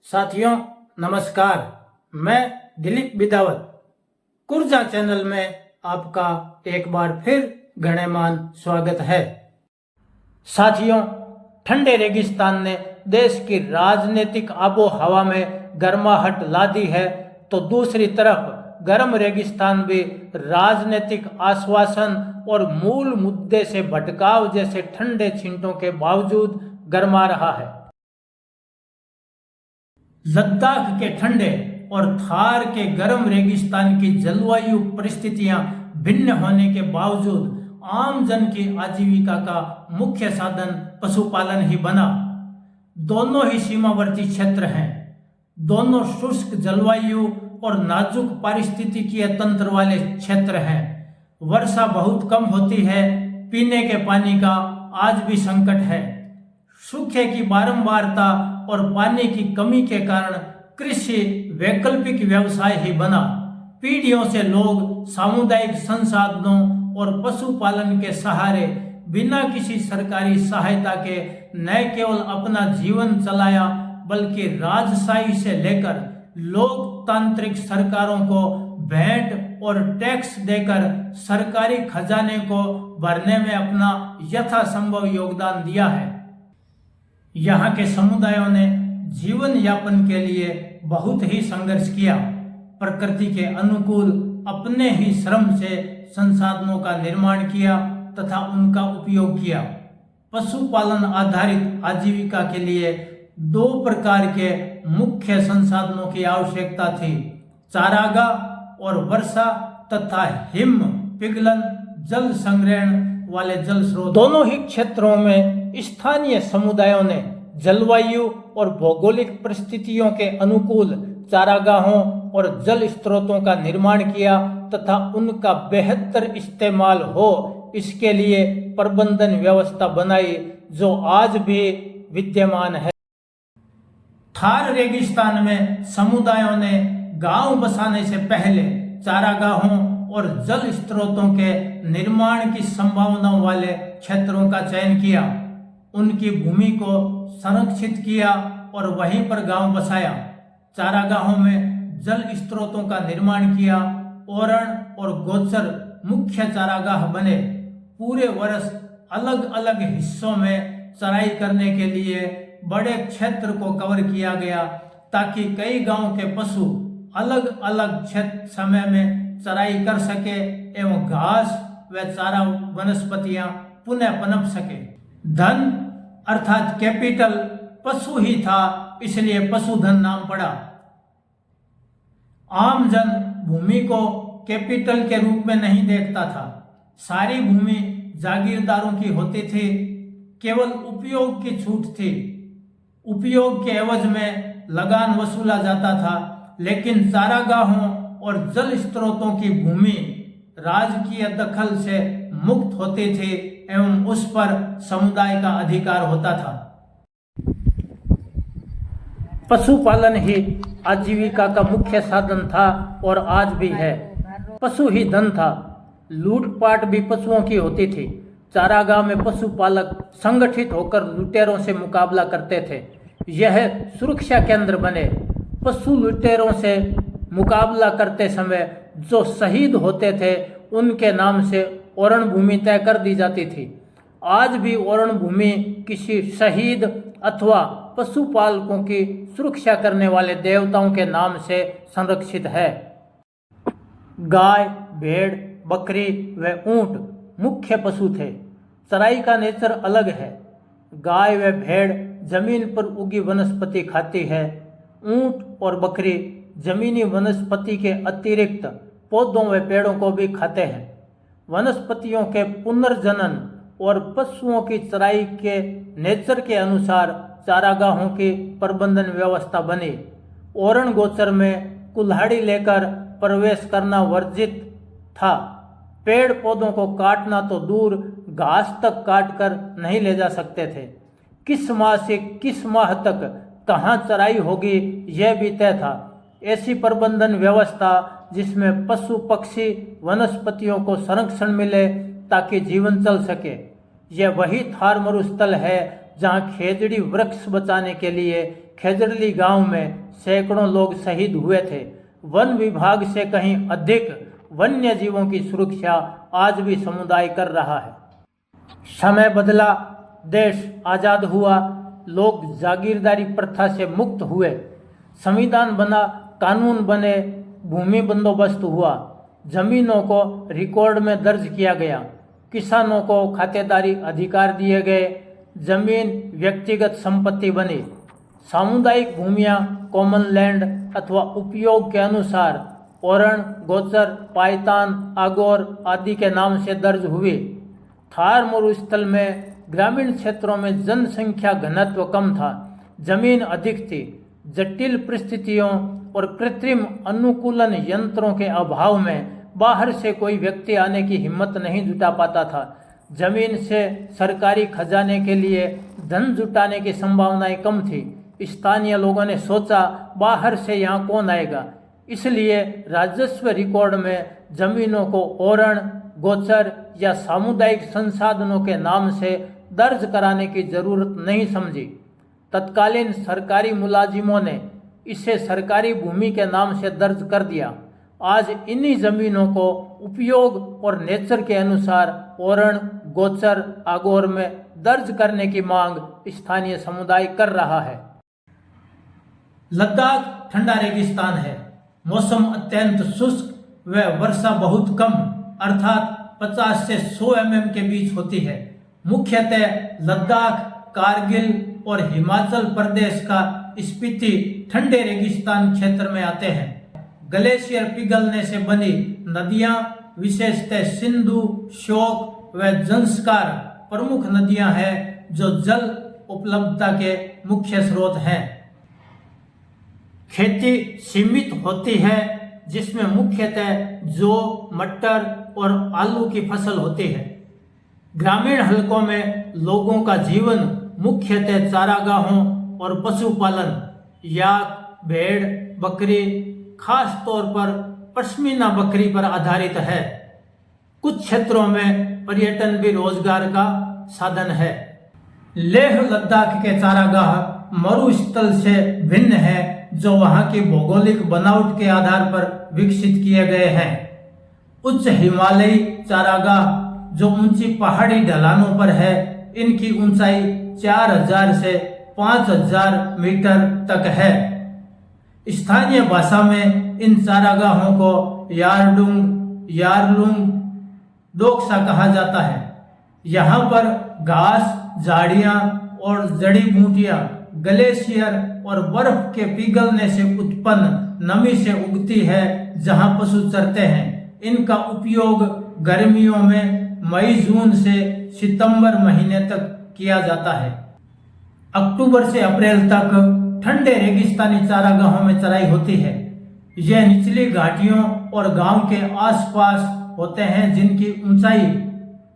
साथियों नमस्कार, मैं दिलीप बिदावत कुर्जा चैनल में आपका एक बार फिर गणमान्य स्वागत है। साथियों, ठंडे रेगिस्तान ने देश की राजनीतिक आबो हवा में गर्माहट ला दी है, तो दूसरी तरफ गर्म रेगिस्तान भी राजनीतिक आश्वासन और मूल मुद्दे से भटकाव जैसे ठंडे छींटों के बावजूद गर्मा रहा है। लद्दाख के ठंडे और थार के गर्म रेगिस्तान की जलवायु परिस्थितियां भिन्न होने के बावजूद आम जन की आजीविका का मुख्य साधन पशुपालन ही बना। दोनों ही सीमावर्ती क्षेत्र हैं, दोनों शुष्क जलवायु और नाजुक पारिस्थितिकीय तंत्र वाले क्षेत्र हैं। वर्षा बहुत कम होती है, पीने के पानी का आज भी संकट है। सूखे की बारंबारता और पानी की कमी के कारण कृषि वैकल्पिक व्यवसाय ही बना। पीढ़ियों से लोग सामुदायिक संसाधनों और पशुपालन के सहारे बिना किसी सरकारी सहायता के न केवल अपना जीवन चलाया, बल्कि राजशाही से लेकर लोकतांत्रिक सरकारों को भेंट और टैक्स देकर सरकारी खजाने को भरने में अपना यथासंभव योगदान दिया है। यहाँ के समुदायों ने जीवन यापन के लिए बहुत ही संघर्ष किया, प्रकृति के अनुकूल अपने ही श्रम से संसाधनों का निर्माण किया तथा उनका उपयोग किया। पशुपालन आधारित आजीविका के लिए दो प्रकार के मुख्य संसाधनों की आवश्यकता थी, चारागाह और वर्षा तथा हिम पिघलन जल संग्रहण वाले जल स्रोत। दोनों ही क्षेत्रों में स्थानीय समुदायों ने जलवायु और भौगोलिक परिस्थितियों के अनुकूल चारागाहों और जल स्रोतों का निर्माण किया तथा उनका बेहतर इस्तेमाल हो, इसके लिए प्रबंधन व्यवस्था बनाई जो आज भी विद्यमान है। थार रेगिस्तान में समुदायों ने गांव बसाने से पहले चारागाहों और जल स्रोतों के निर्माण की संभावनाओं वाले क्षेत्रों का चयन किया, उनकी भूमि को संरक्षित किया और वहीं पर गांव बसाया। चारागाहों में जल स्रोतों का निर्माण किया। ओरण और गोचर मुख्य चारागाह बने। पूरे वर्ष अलग अलग हिस्सों में चराई करने के लिए बड़े क्षेत्र को कवर किया गया, ताकि कई गांव के पशु अलग अलग क्षेत्र समय में चराई कर सके एवं घास व चारा वनस्पतियां पुनः पनप सके। धन अर्थात कैपिटल पशु ही था, इसलिए पशुधन नाम पड़ा। आम जन भूमि को कैपिटल के रूप में नहीं देखता था। सारी भूमि जागीरदारों की होती थी, केवल उपयोग की छूट थी। उपयोग के एवज में लगान वसूला जाता था, लेकिन चारागाहों और जल स्रोतों की भूमि राजकीय दखल से मुक्त होती थी एवं उस पर समुदाय का अधिकार होता था। पशुपालन ही आजीविका का मुख्य साधन था और आज भी है। पशु ही धन था। लूटपाट भी पशुओं की होती थी। चारागाह में पशुपालक संगठित होकर लुटेरों से मुकाबला करते थे। यह सुरक्षा केंद्र बने। पशु लुटेरों से मुकाबला करते समय जो शहीद होते थे, उनके नाम से ओरण भूमि तय कर दी जाती थी। आज भी ओरण भूमि किसी शहीद अथवा पशुपालकों की सुरक्षा करने वाले देवताओं के नाम से संरक्षित है। गाय, भेड़, बकरी व ऊंट मुख्य पशु थे। चराई का नेचर अलग है। गाय व भेड़ जमीन पर उगी वनस्पति खाती है। ऊंट और बकरी जमीनी वनस्पति के अतिरिक्त पौधों व पेड़ों को भी खाते हैं। वनस्पतियों के पुनर्जनन और पशुओं की चराई के नेचर के अनुसार चारागाहों की प्रबंधन व्यवस्था बनी। ओरण गोचर में कुल्हाड़ी लेकर प्रवेश करना वर्जित था। पेड़ पौधों को काटना तो दूर, घास तक काट कर नहीं ले जा सकते थे। किस माह से किस माह तक कहाँ चराई होगी यह भी तय था। ऐसी प्रबंधन व्यवस्था जिसमें पशु पक्षी वनस्पतियों को संरक्षण मिले ताकि जीवन चल सके। यह वही थार मरुस्थल है जहाँ खेजड़ी वृक्ष बचाने के लिए खेजड़ली गांव में सैकड़ों लोग शहीद हुए थे। वन विभाग से कहीं अधिक वन्य जीवों की सुरक्षा आज भी समुदाय कर रहा है। समय बदला, देश आज़ाद हुआ, लोग जागीरदारी प्रथा से मुक्त हुए, संविधान बना, कानून बने, भूमि बंदोबस्त हुआ, जमीनों को रिकॉर्ड में दर्ज किया गया, किसानों को खातेदारी अधिकार दिए गए, जमीन व्यक्तिगत संपत्ति बनी, सामुदायिक भूमियां कॉमन लैंड अथवा उपयोग के अनुसार ओरण, गोचर, पायतान, आगोर आदि के नाम से दर्ज हुए। थार मरुस्थल में ग्रामीण क्षेत्रों में जनसंख्या घनत्व कम था, जमीन अधिक थी। जटिल परिस्थितियों और कृत्रिम अनुकूलन यंत्रों के अभाव में बाहर से कोई व्यक्ति आने की हिम्मत नहीं जुटा पाता था। जमीन से सरकारी खजाने के लिए धन जुटाने की संभावनाएं कम थी। स्थानीय लोगों ने सोचा, बाहर से यहाँ कौन आएगा, इसलिए राजस्व रिकॉर्ड में जमीनों को ओरण, गोचर या सामुदायिक संसाधनों के नाम से दर्ज कराने की जरूरत नहीं समझी। तत्कालीन सरकारी मुलाजिमों ने इसे सरकारी भूमि के नाम से दर्ज कर दिया। आज इन्हीं जमीनों को उपयोग और नेचर के अनुसार ओरण, गोचर, आगोर में दर्ज करने की मांग स्थानीय समुदाय कर रहा है। लद्दाख ठंडा रेगिस्तान है। मौसम अत्यंत शुष्क व वर्षा बहुत कम अर्थात 50 से 100 mm के बीच होती है। मुख्यतः लद्दाख, कारगिल और हिमाचल प्रदेश का स्पीति ठंडे रेगिस्तान क्षेत्र में आते हैं। ग्लेशियर पिघलने से बनी नदियां, विशेषतः सिंधु, श्योक व जंस्कार प्रमुख नदियां हैं जो जल उपलब्धता के मुख्य स्रोत हैं। खेती सीमित होती है, जिसमें मुख्यतः जौ, मटर और आलू की फसल होती है। ग्रामीण हलकों में लोगों का जीवन मुख्यतः चारागाहों और पशुपालन, याक, भेड़, बकरी, खास तौर पर पश्मीना बकरी पर आधारित है। कुछ क्षेत्रों में पर्यटन भी रोजगार का साधन है। लेह लद्दाख के चारागाह मरुस्थल से भिन्न है, जो वहां की भौगोलिक बनावट के आधार पर विकसित किए गए हैं। उच्च हिमालयी चारागाह जो ऊंची पहाड़ी ढलानों पर है, इनकी ऊंचाई 4000 से 5000 मीटर तक है। स्थानीय भाषा में इन चारागाहों को यारडुंग, यारलुंग, डोक्सा कहा जाता है। यहाँ पर घास, झाड़ियाँ और जड़ी बूटियाँ ग्लेशियर और बर्फ के पिघलने से उत्पन्न नमी से उगती है, जहाँ पशु चरते हैं। इनका उपयोग गर्मियों में मई-जून से सितंबर महीने तक किया जाता है। अक्टूबर से अप्रैल तक ठंडे रेगिस्तानी चारागाहों में चराई होती है। यह निचली घाटियों और गांव के आसपास होते हैं, जिनकी ऊंचाई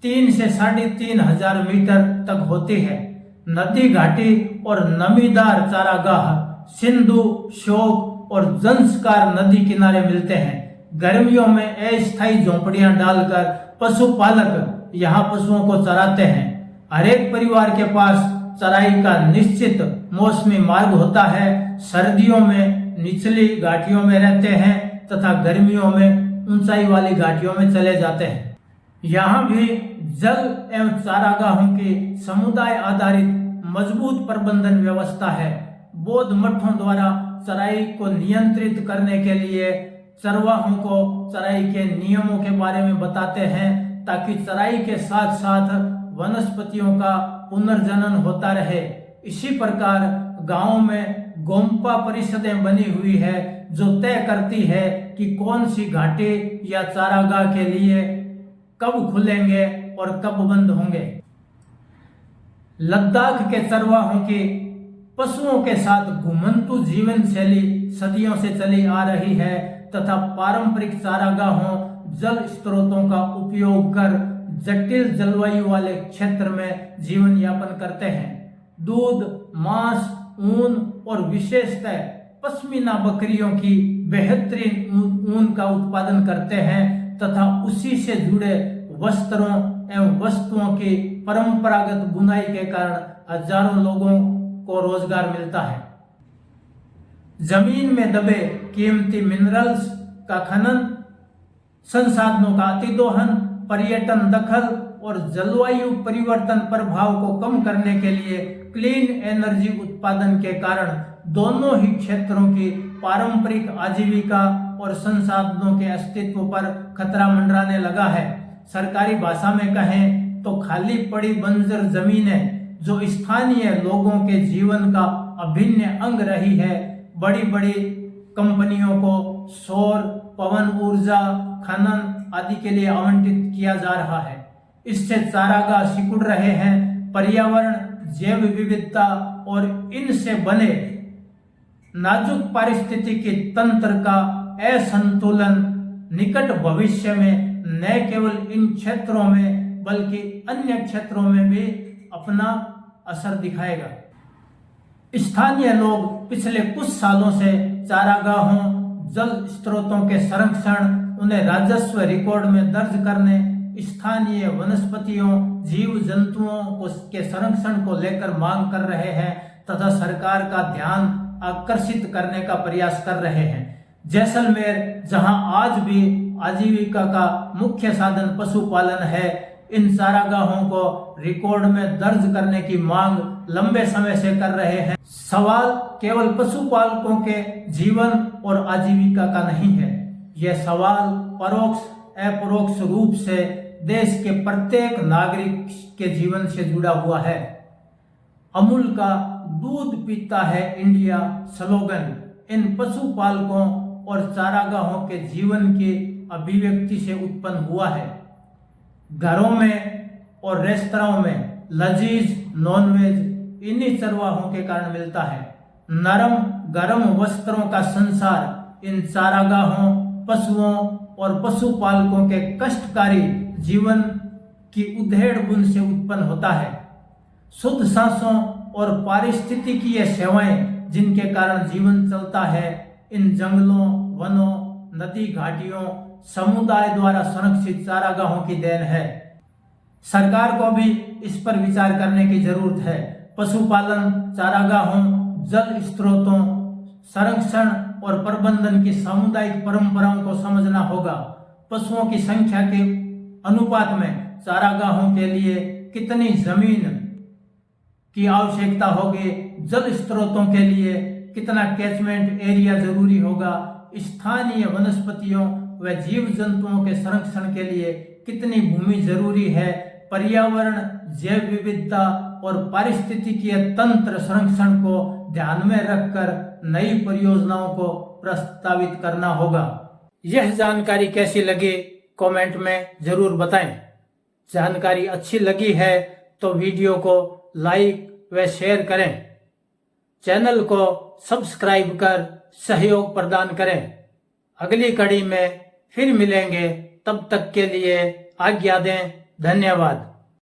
3 से 3500 मीटर तक होती है। नदी घाटी और नमीदार चारागाह सिंधु, श्योक और जंस्कार नदी किनारे मिलते हैं। गर्मियों में अस्थायी झोंपड़ियां डालकर पशुपालक यहाँ पशुओं को चराते हैं। हर एक परिवार के पास चराई का निश्चित मौसमी मार्ग होता है। सर्दियों में निचली घाटियों में रहते हैं तथा गर्मियों में ऊंचाई वाली घाटियों में चले जाते हैं। यहाँ भी जल एवं चारागाहों की समुदाय आधारित मजबूत प्रबंधन व्यवस्था है। बौद्ध मठों द्वारा चराई को नियंत्रित करने के लिए चरवाहों को चराई के नियमों के बारे में बताते हैं, ताकि चराई के साथ साथ वनस्पतियों का पुनर्जनन होता रहे। इसी प्रकार गांव में गोम्पा परिषदें बनी हुई है, जो तय करती है कि कौन सी घाटी या चारागाह के लिए कब खुलेंगे और कब बंद होंगे। लद्दाख के चरवाहों की पशुओं के साथ घुमंतु जीवन शैली सदियों से चली आ रही है तथा पारंपरिक चारागाहों, जल स्रोतों का उपयोग कर जटिल जलवायु वाले क्षेत्र में जीवन यापन करते हैं। दूध, मांस, ऊन और विशेषतः पश्मीना बकरियों की बेहतरीन ऊन का उत्पादन करते हैं तथा उसी से जुड़े वस्त्रों एवं वस्तुओं की परंपरागत बुनाई के कारण हजारों लोगों को रोजगार मिलता है। जमीन में दबे कीमती मिनरल्स का खनन, संसाधनों का अतिदोहन, पर्यटन दखल और जलवायु परिवर्तन प्रभाव को कम करने के लिए क्लीन एनर्जी उत्पादन के कारण दोनों ही क्षेत्रों की पारंपरिक आजीविका और संसाधनों के अस्तित्व पर खतरा मंडराने लगा है। सरकारी भाषा में कहें तो खाली पड़ी बंजर जमीनें जो स्थानीय लोगों के जीवन का अभिन्न अंग रही है, बड़ी बड़ी कंपनियों को सौर, पवन ऊर्जा, खनन आदि के लिए आवंटित किया जा रहा है। इससे चारागाह सिकुड़ रहे हैं, पर्यावरण, जैव विविधता और इनसे बने नाजुक पारिस्थितिकी तंत्र का असंतुलन निकट भविष्य में न केवल इन क्षेत्रों में बल्कि अन्य क्षेत्रों में भी अपना असर दिखाएगा। स्थानीय लोग पिछले कुछ सालों से चारागाहों, जल स्रोतों के संरक्षण, उन्हें राजस्व रिकॉर्ड में दर्ज करने, स्थानीय वनस्पतियों, जीव जंतुओं के संरक्षण को लेकर मांग कर रहे हैं तथा सरकार का ध्यान आकर्षित करने का प्रयास कर रहे हैं। जैसलमेर, जहां आज भी आजीविका का मुख्य साधन पशुपालन है, इन चारागाहों को रिकॉर्ड में दर्ज करने की मांग लंबे समय से कर रहे हैं। सवाल केवल पशुपालकों के जीवन और आजीविका का नहीं है, यह सवाल परोक्ष अपरोक्ष रूप से देश के प्रत्येक नागरिक के जीवन से जुड़ा हुआ है। अमूल का दूध पीता है इंडिया स्लोगन इन पशुपालकों और चारागाहों के जीवन की अभिव्यक्ति से उत्पन्न हुआ है। घरों में और रेस्तरां में लजीज नॉनवेज इन्हीं चरवाहों के कारण मिलता है। नरम गरम वस्त्रों का संसार इन चारागाहों, पशुओं और पशुपालकों के कष्टकारी जीवन की उधेड़ बुन से उत्पन्न होता है। शुद्ध सांसों और पारिस्थितिकीय सेवाएं जिनके कारण जीवन चलता है, इन जंगलों, वनों, नदी घाटियों, समुदाय द्वारा संरक्षित चारागाहों की देन है। सरकार को भी इस पर विचार करने की जरूरत है। पशुपालन, चारागाहों, जल स्रोतों, संरक्षण और प्रबंधन की सामुदायिक परंपराओं को समझना होगा। पशुओं की संख्या के अनुपात में चारागाहों के लिए कितनी जमीन की आवश्यकता होगी, जल स्रोतों के लिए कितना कैचमेंट एरिया जरूरी होगा, स्थानीय वनस्पतियों व जीव जंतुओं के संरक्षण के लिए कितनी भूमि जरूरी है, पर्यावरण, जैव विविधता और पारिस्थितिकीय तंत्र संरक्षण को ध्यान में रखकर नई परियोजनाओं को प्रस्तावित करना होगा। यह जानकारी कैसी लगी कमेंट में जरूर बताएं। जानकारी अच्छी लगी है तो वीडियो को लाइक व शेयर करें। चैनल को सब्सक्राइब कर सहयोग प्रदान करें। अगली कड़ी में फिर मिलेंगे, तब तक के लिए आज्ञा दें। धन्यवाद।